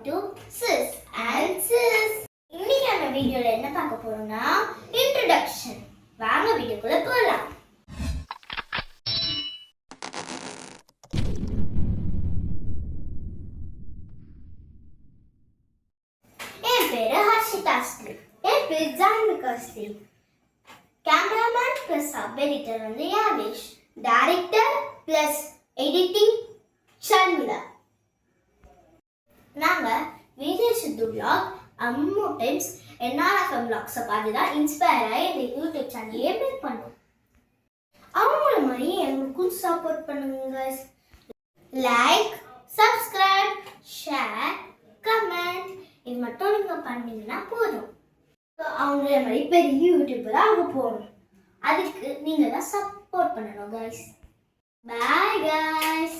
to Sis and Sis. இன்னைக்கான வீடியோல என்ன பார்க்க போறோம்னா இன்ட்ரோடக்ஷன். வாங்க வீடியோக்குள்ள போலாம். என் பேரு ஹர்ஷிதா ஸ்ரீ. என் பேரு Janvika Shri. Cameraman plus sub editor வந்து Yavesh. Director plus editing Sharmila. நாங்க Vijay Sidhu vlog, Ammu times, NRFM vlogs பார்த்து தான் இன்ஸ்பயர் ஆகி இந்த யூடியூப் சேனலையே மேக் பண்ணோம். அவங்கள மாதிரி எங்களுக்கும் சப்போர்ட் பண்ணுங்க. லைக், சப்ஸ்கிரைப், ஷேர், கமெண்ட் இது மட்டும் நீங்க பண்ணீங்கன்னா போதும். அவங்கள மாதிரி பெரிய யூடியூபர் ஆக போகணும். அதுக்கு நீங்க தான் சப்போர்ட் பண்ணணும் guys. Bye guys.